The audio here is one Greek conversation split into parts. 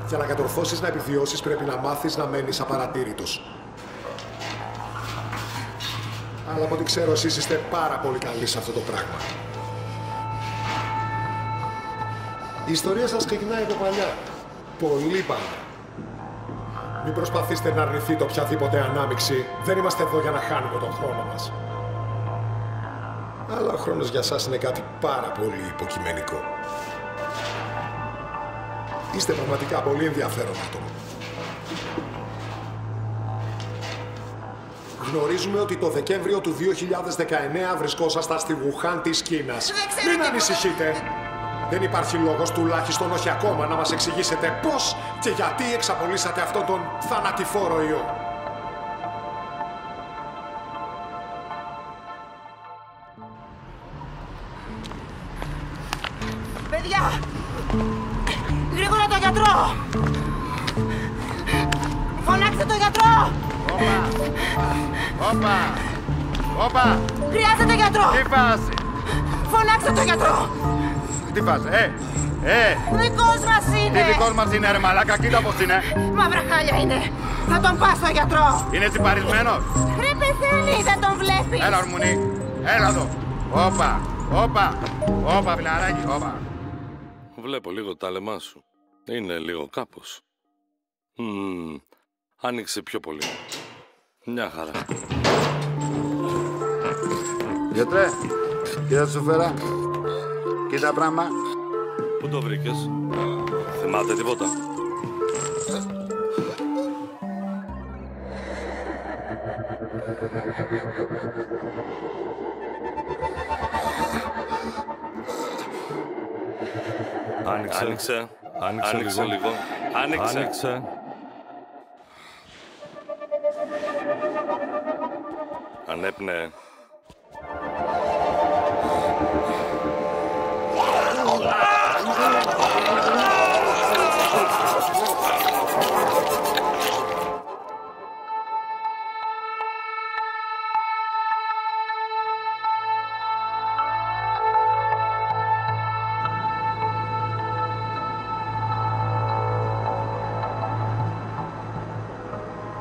Για να κατορθώσεις να επιβιώσεις πρέπει να μάθεις να μένεις απαρατήρητος. Αλλά από ό,τι ξέρω εσείς είστε πάρα πολύ καλοί σε αυτό το πράγμα. Η ιστορία σας ξεκινάει από παλιά. Πολύ παλιά. Μην προσπαθήσετε να αρνηθείτε οποιαδήποτε ανάμειξη. Δεν είμαστε εδώ για να χάνουμε τον χρόνο μας. Αλλά ο χρόνος για σας είναι κάτι πάρα πολύ υποκειμενικό. Είστε πραγματικά πολύ ενδιαφέρον άτομο. Γνωρίζουμε ότι το Δεκέμβριο του 2019 βρισκόσασταν στη Γουχάν της Κίνας. Μην ανησυχείτε. Δεν υπάρχει λόγος, τουλάχιστον όχι ακόμα, να μας εξηγήσετε πώς και γιατί εξαπολύσατε αυτόν τον θανατηφόρο ιό. Παιδιά! Γρήγορα το γιατρό! Φωνάξτε το γιατρό! Όπα! Χρειάζεται γιατρό! Τι φάση! Φωνάξτε το γιατρό! Τι φάση, Δικός μας είναι! Τι δικός μας είναι ρε μαλάκα, κοίτα πως είναι! Μαύρα χάλια είναι! Θα τον πάω στο γιατρό! Είναι τσιπαρισμένος! Ρε πεθαίνει, δεν τον βλέπεις! Έλα ορμουνί, έλα εδώ! Όπα, φιλαράκι, όπα! Βλέπω λίγο τα λεμά σου. Είναι λίγο κάπως. Άνοιξε πιο πολύ. Μια χαρά. Γιατρέ, κοίτα σου φέρα. Κοίτα πράγμα. Πού το βρήκες? Θυμάται τίποτα? Άνοιξε λίγο. Άνοιξε. Ανέπνεε.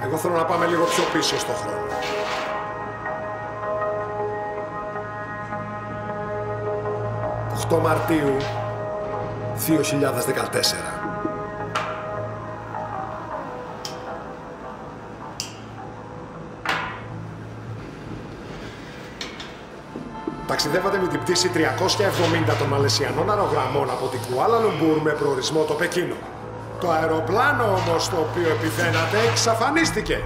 Εγώ θέλω να πάμε λίγο πιο πίσω στο χρόνο. Μαρτίου 2014. Ταξιδεύατε με την πτήση 370 των Μαλαισιανών αερογραμμών από την Κουάλα Λουμπούρ με προορισμό το Πεκίνο. Το αεροπλάνο όμως το οποίο επιθαίνατε εξαφανίστηκε.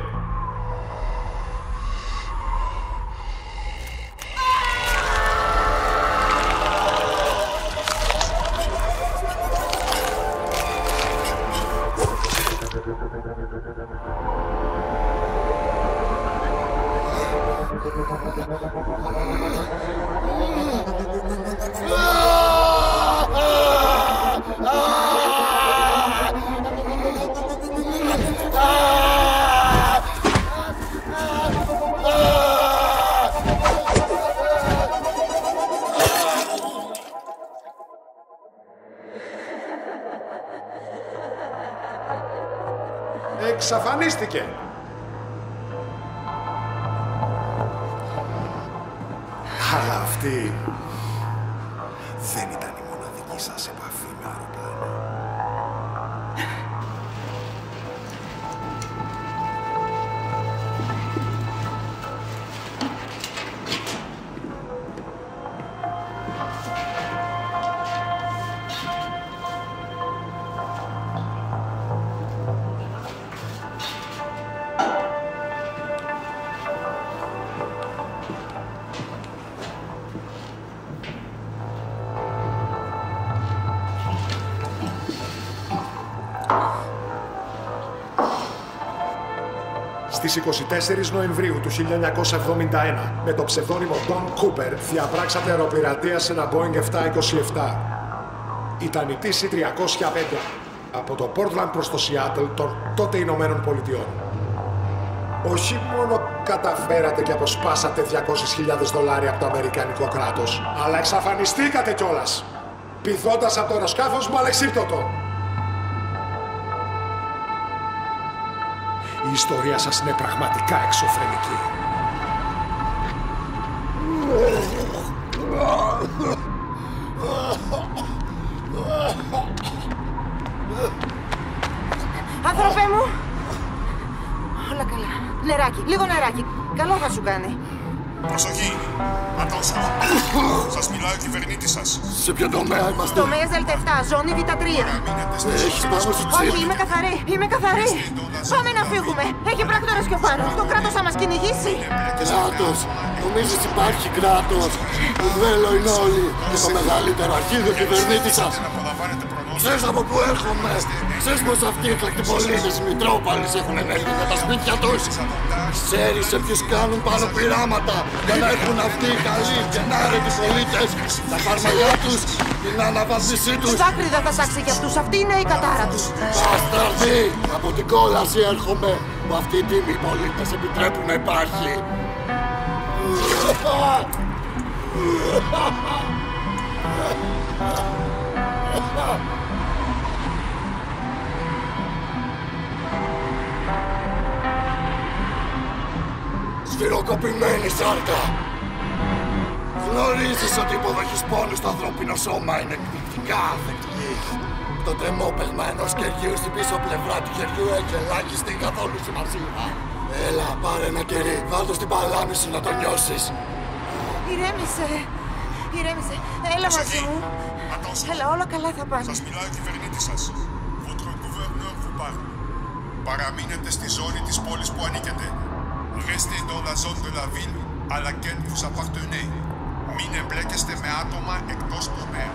Εξαφανίστηκε. Αλλά αυτή δεν ήταν η μοναδική σας επαφή με αεροπλάνο. Στις 24 Νοεμβρίου του 1971, με το ψευδόνυμο Don Cooper, διαπράξατε αεροπειρατεία σε ένα Boeing 727. Ήταν η πτήση 305 από το Portland προς το Seattle των τότε Ηνωμένων Πολιτειών. Όχι μόνο καταφέρατε και αποσπάσατε $200.000 από το Αμερικανικό κράτος, αλλά εξαφανιστήκατε κιόλας, πηδώντας από το αεροσκάφος μου αλεξίπτωτο. Η ιστορία σας είναι πραγματικά εξωφρενική. Άνθρωπε μου! Όλα καλά. Νεράκι, λίγο νεράκι. Καλό θα σου κάνει. Προσοχή! Ατόσχο! Σας μιλάει ο κυβερνήτης σας. Σε ποιο τομέα είμαστε? Τομέας Δ7, ζώνη Β3. Έχεις πάνω στο τσίπ. Όχι, είμαι καθαρή, είμαι καθαρή. Πάμε να φύγουμε. Έχει πράκτορες πιο πάνω. Το κράτος θα μας κυνηγήσει. Κράτος! Νομίζεις υπάρχει κράτος? Το βέλο είναι όλοι. Και το μεγαλύτερο αρχίδιο κυβερνήτη σας. Ξέρεις από πού έρχομαι? Ξέρεις πως αυτοί οι εκλεκτοί πολίτες, οι Μητρόπαλες έχουν ενέργεια για τα σπίτια τους? Ξέρεις σε ποιους κάνουν πάνω πειράματα για να έχουν αυτοί οι καλοί και ενάρετοι πολίτες τα φάρμακά τους, την αναβάθμισή τους? Δάκρυ δεν θα τάξει για αυτούς. Αυτή είναι η κατάρα τους. Αστραβή! Από την κόλαση έρχομαι που αυτοί οι τίμοι πολίτες επιτρέπουν να υπάρχει. Σφυροκοπημένη σάρκα! Γνωρίζεις ότι η υποδοχή πόνου στο ανθρώπινο σώμα είναι εκπληκτικά ανθεκτική. Το τρεμόπαιγμα ενός κερκίου στην πίσω πλευρά του χεριού έχει ελάχιστη καθόλου σημασία. Έλα, πάρε ένα κερί, βάλ' το στην παλάμη σου να το νιώσεις. Ηρέμησε. Ηρέμησε. Έλα μαζί μου. Έλα, όλα καλά θα πάνε. Σας μιλάει ο κυβερνήτης σας. Votre gouverneur vous parle. Παραμείνετε στη ζώνη της πόλης που ανήκετε. Restez dans la zone de la ville à laquelle vous appartenez. Μην εμπλέκεστε με άτομα εκτός τομέα.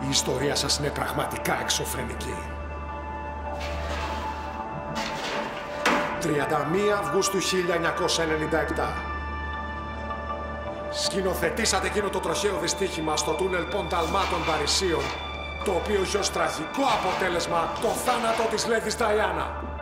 Η ιστορία σας είναι πραγματικά εξωφρενική. 31 Αυγούστου 1997. Σκηνοθετήσατε εκείνο το τροχαίο δυστύχημα στο τούνελ Πονταλμά των Παρισίων, το οποίο είχε ως τραγικό αποτέλεσμα το θάνατο της Λέδης Νταϊάννα.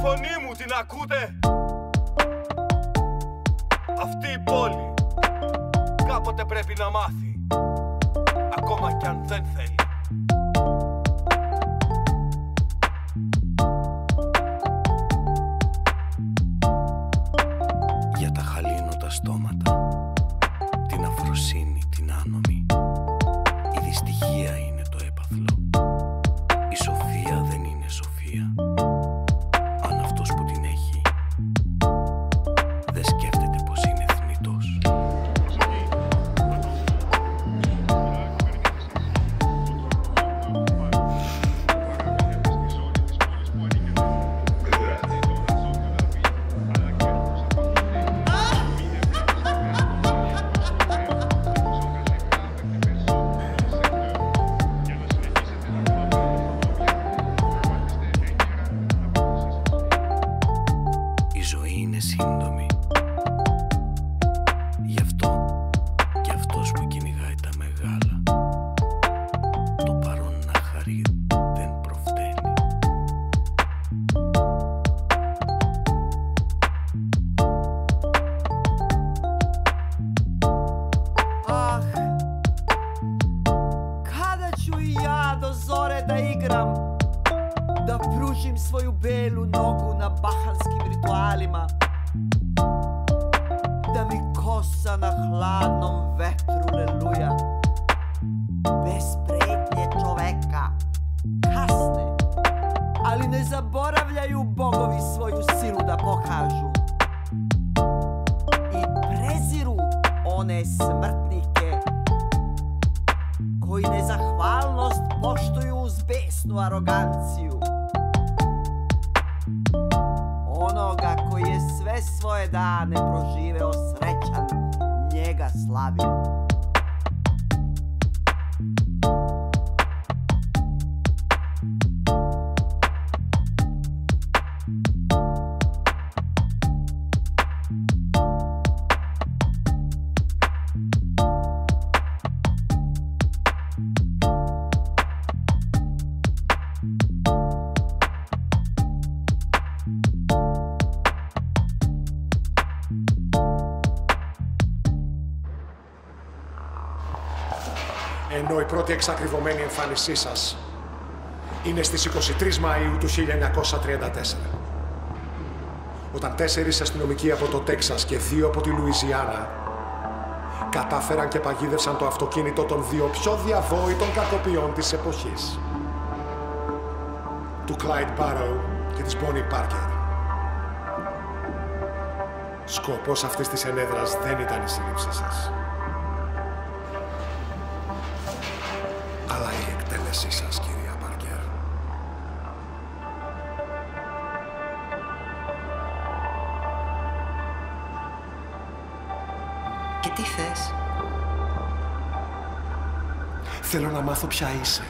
Φωνή μου την ακούτε? Αυτή η πόλη κάποτε πρέπει να μάθει, ακόμα κι αν δεν θέλει. Για τα χαλήνωτα στόματα, την αφροσύνη, την άνομη, η δυστυχία είναι το έπαθλο. Η σοφία δεν είναι σοφία αν αυτός που την έχει δεν σκέφτεται πως είναι θνητός. Η ζωή είναι σύντομη. Γι' αυτό και αυτός που κυνηγάει τα μεγάλα, το παρόν να χαρεί δεν προφταίνει. Ах, kada ću i ja do zore da igram, da pružim svoju belu nogu na bahanskim ritualima, da mi kosa na hladnom vetru ne luja, bez pretnje čoveka, kasne, ali ne zaboravljaju bogovi svoju silu da pokažu i preziru one smrtnike koji nezahvalnost poštuju uz besnu aroganciju. Onoga koji je sve svoje dane proživeo srećan, njega slavim. Ενώ η πρώτη εξακριβωμένη εμφάνισή σας είναι στις 23 Μαΐου του 1934. Όταν 4 αστυνομικοί από το Τέξας και 2 από τη Λουιζιάννα κατάφεραν και παγίδευσαν το αυτοκίνητο των 2 πιο διαβόητων κακοποιών της εποχής, του Clyde Barrow και της Bonnie Parker. Σκοπός αυτής της ενέδρας δεν ήταν η σύλληψή σας, αλλά η εκτέλεσή σας, κυρία Πάρκερ. Και τι θες? Θέλω να μάθω ποια είσαι.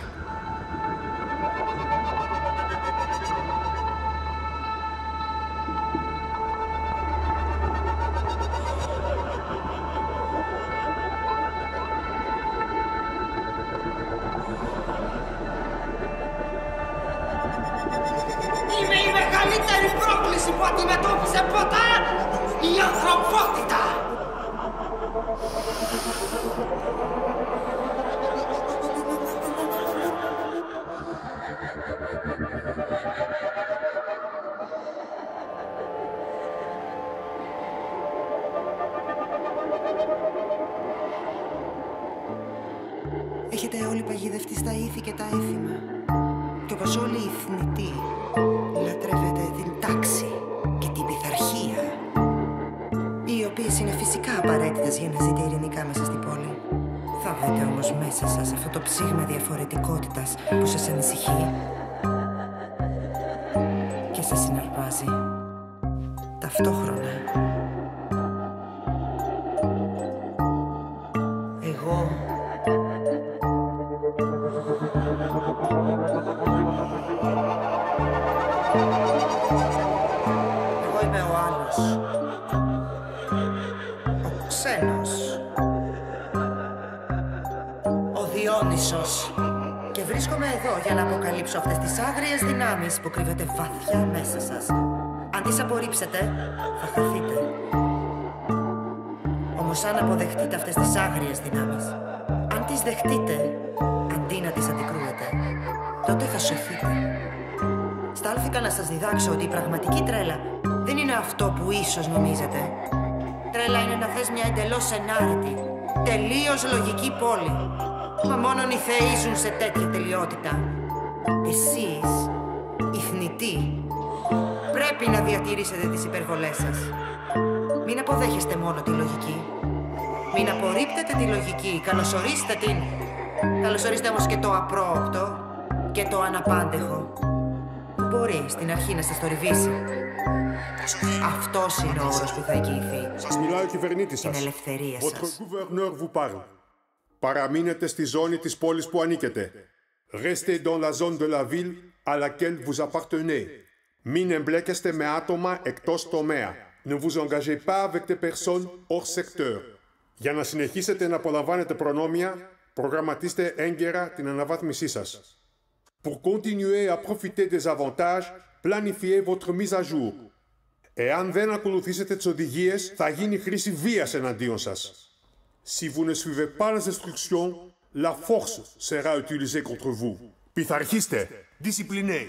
Είμαι η μεγαλύτερη πρόκληση που αντιμετώπισε ποτέ η ανθρωπότητα! Έχετε όλοι παγιδευτεί στα ήθη και τα έθιμα. Και όπως όλοι οι θνητοί, λατρεύετε την τάξη και την πειθαρχία, οι οποίες είναι φυσικά απαραίτητες για να ζείτε ειρηνικά μέσα στην πόλη. Θα δείτε όμως μέσα σας αυτό το ψήγμα διαφορετικότητας που σας ανησυχεί και σας συναρπάζει ταυτόχρονα. Εγώ είμαι ο άλλος, ο ξένος, ο Διόνυσος, και βρίσκομαι εδώ για να αποκαλύψω αυτές τις άγριες δυνάμεις που κρύβεται βαθιά μέσα σας. Αν τις απορρίψετε, θα χαθείτε. Όμως αν αποδεχτείτε αυτές τις άγριες δυνάμεις, αν τις δεχτείτε, αντί να τις αντικρούετε, τότε θα σωθείτε. Στάλθηκα να σας διδάξω ότι η πραγματική τρέλα δεν είναι αυτό που ίσως νομίζετε. Τρέλα είναι να θες μια εντελώς ενάρετη, τελείως λογική πόλη. Μα μόνον οι θεοί ζουν σε τέτοια τελειότητα. Εσείς, οι θνητοί, πρέπει να διατηρήσετε τις υπερβολές σας. Μην αποδέχεστε μόνο τη λογική. Μην απορρίπτετε τη λογική. Καλωσορίστε την. Καλωσορίστε όμως και το απρόοπτο και το αναπάντεχο. Μπορεί στην αρχή να σας θορυβήσει. Αυτός είναι ο όρος που θα εγγυηθεί την ελευθερία σας. Votre gouverneur vous parle. Παραμείνετε στη ζώνη της πόλης που ανήκετε. Restez dans la zone de la ville à laquelle vous appartenez. Μην εμπλέκεστε με άτομα εκτός τομέα. Ne vous engagez pas avec des personnes hors secteur. Για να συνεχίσετε να απολαμβάνετε προνόμια, προγραμματίστε έγκαιρα την αναβάθμισή σας. Pour continuer à profiter des avantages, planifiez votre mise à jour. Εάν δεν ακολουθήσετε τις οδηγίες, θα γίνει χρήση βίας εναντίον σας. Si vous ne suivez pas les instructions, la force sera utilisée contre vous. Πειθαρχήστε, disciplinez.